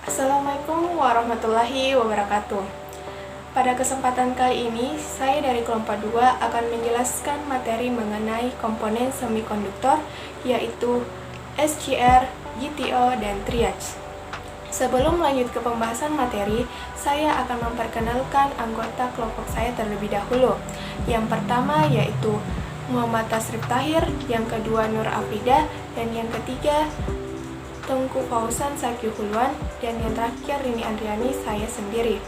Assalamualaikum warahmatullahi wabarakatuh. Pada kesempatan kali ini, saya dari kelompok 2 akan menjelaskan materi mengenai komponen semikonduktor, yaitu SCR, GTO, dan triage. Sebelum lanjut ke pembahasan materi, saya akan memperkenalkan anggota kelompok saya terlebih dahulu. Yang pertama yaitu Muhammad Tasrif Tahir, yang kedua Nur Afrida, dan yang ketiga Tengku Fauzan Sakihulwan, dan yang terakhir Rini Andriani, saya sendiri.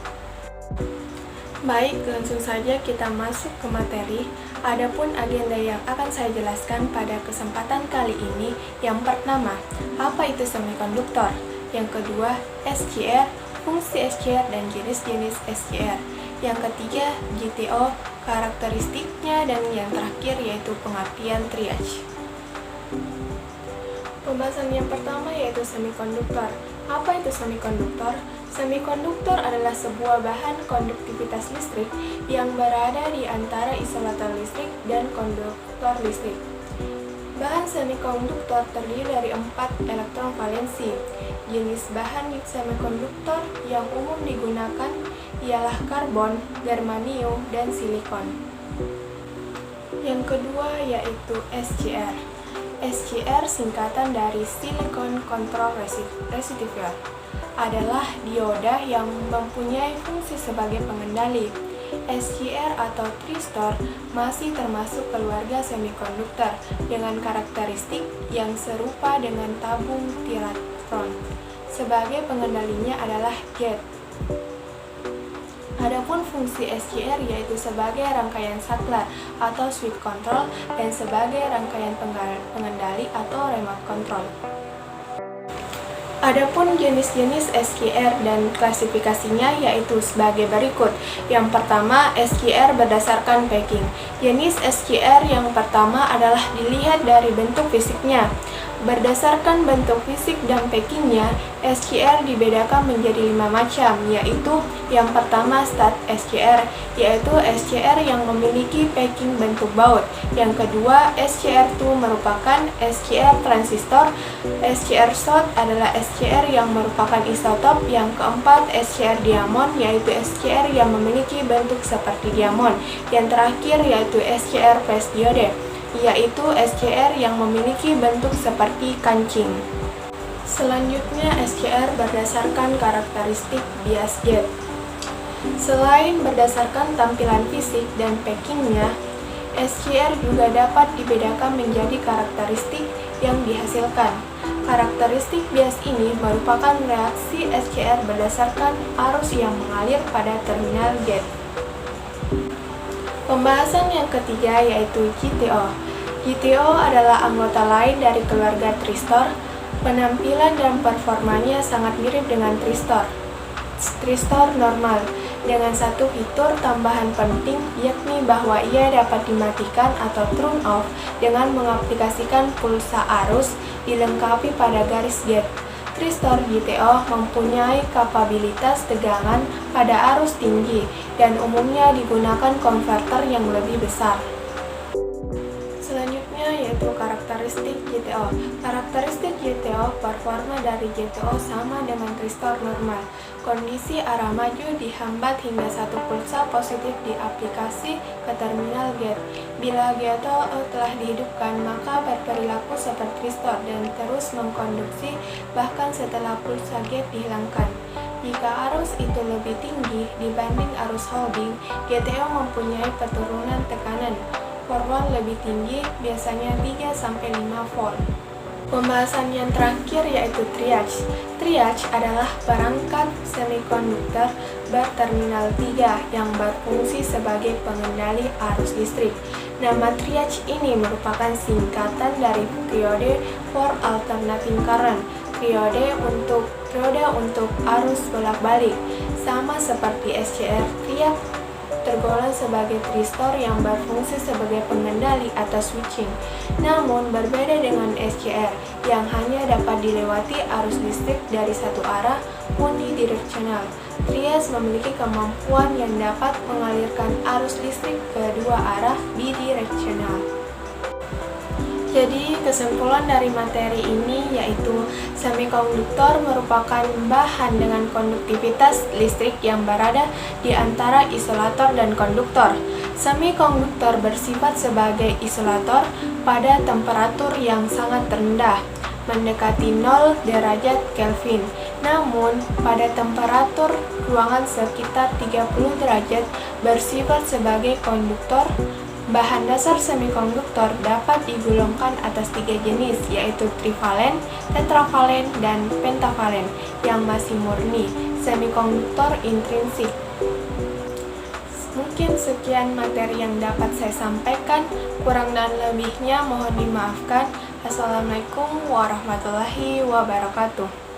Baik, langsung saja kita masuk ke materi. Adapun agenda yang akan saya jelaskan pada kesempatan kali ini, yang pertama, apa itu semikonduktor? Yang kedua, SCR, fungsi SCR dan jenis-jenis SCR. Yang ketiga, GTO, karakteristiknya, dan yang terakhir yaitu pengertian triage. Pembahasan yang pertama yaitu semikonduktor. Apa itu semikonduktor? Semikonduktor adalah sebuah bahan konduktivitas listrik yang berada di antara isolator listrik dan konduktor listrik. Bahan semikonduktor terdiri dari 4 elektron valensi. Jenis bahan semikonduktor yang umum digunakan ialah karbon, germanium, dan silikon. Yang kedua yaitu SCR. SCR singkatan dari Silicon Control Rectifier adalah dioda yang mempunyai fungsi sebagai pengendali. SCR atau tristor masih termasuk keluarga semikonduktor dengan karakteristik yang serupa dengan tabung tiratron. Sebagai pengendalinya adalah gate. Adapun fungsi SCR yaitu sebagai rangkaian saklar atau switch control dan sebagai rangkaian pengendali atau remote control. Adapun jenis-jenis SCR dan klasifikasinya yaitu sebagai berikut. Yang pertama, SCR berdasarkan packing. Jenis SCR yang pertama adalah dilihat dari bentuk fisiknya. Berdasarkan bentuk fisik dan packingnya, SCR dibedakan menjadi 5 macam, yaitu yang pertama stat SCR, yaitu SCR yang memiliki packing bentuk baut. Yang kedua, SCR2 merupakan SCR transistor. SCR short adalah SCR yang merupakan isotop. Yang keempat, SCR diamond, yaitu SCR yang memiliki bentuk seperti diamond. Yang terakhir yaitu SCR phase diode, yaitu SCR yang memiliki bentuk seperti kancing. Selanjutnya, SCR berdasarkan karakteristik bias gate. Selain berdasarkan tampilan fisik dan packingnya, SCR juga dapat dibedakan menjadi karakteristik yang dihasilkan. Karakteristik bias ini merupakan reaksi SCR berdasarkan arus yang mengalir pada terminal gate. Pembahasan yang ketiga yaitu GTO. GTO adalah anggota lain dari keluarga tristor. Penampilan dan performanya sangat mirip dengan tristor. Tristor normal, dengan satu fitur tambahan penting, yakni bahwa ia dapat dimatikan atau turn off dengan mengaplikasikan pulsa arus dilengkapi pada garis gate. Tristor GTO mempunyai kapabilitas tegangan pada arus tinggi dan umumnya digunakan konverter yang lebih besar. Selanjutnya yaitu karakteristik GTO. Karakteristik GTO, performa dari GTO sama dengan tristor normal. Kondisi arah maju dihambat hingga satu pulsa positif diaplikasi ke terminal gate. Bila GTO telah dihidupkan, maka berperilaku seperti tristor dan terus mengkonduksi bahkan setelah pulsa gate dihilangkan. Jika arus itu lebih tinggi dibanding arus holding, GTO mempunyai penurunan tekanan. For one lebih tinggi, biasanya 3-5 volt. Pembahasan yang terakhir yaitu triage. Triage adalah perangkat semikonduktor berterminal 3 yang berfungsi sebagai pengendali arus listrik. Nama triage ini merupakan singkatan dari triode for alternating current. Triode untuk arus bolak-balik. Sama seperti SCR, triage tergolong sebagai tristor yang berfungsi sebagai pengendali atau switching. Namun berbeda dengan SCR yang hanya dapat dilewati arus listrik dari satu arah unidirectional. Triage memiliki kemampuan yang dapat mengalirkan arus listrik ke dua arah bidirectional. Jadi, kesimpulan dari materi ini yaitu semikonduktor merupakan bahan dengan konduktivitas listrik yang berada di antara isolator dan konduktor. Semikonduktor bersifat sebagai isolator pada temperatur yang sangat rendah, mendekati 0 derajat Kelvin. Namun, pada temperatur ruangan sekitar 30 derajat bersifat sebagai konduktor. Bahan dasar semikonduktor dapat digolongkan atas 3 jenis, yaitu trivalen, tetravalen, dan pentavalen yang masih murni, semikonduktor intrinsik. Mungkin sekian materi yang dapat saya sampaikan, kurang dan lebihnya mohon dimaafkan. Assalamualaikum warahmatullahi wabarakatuh.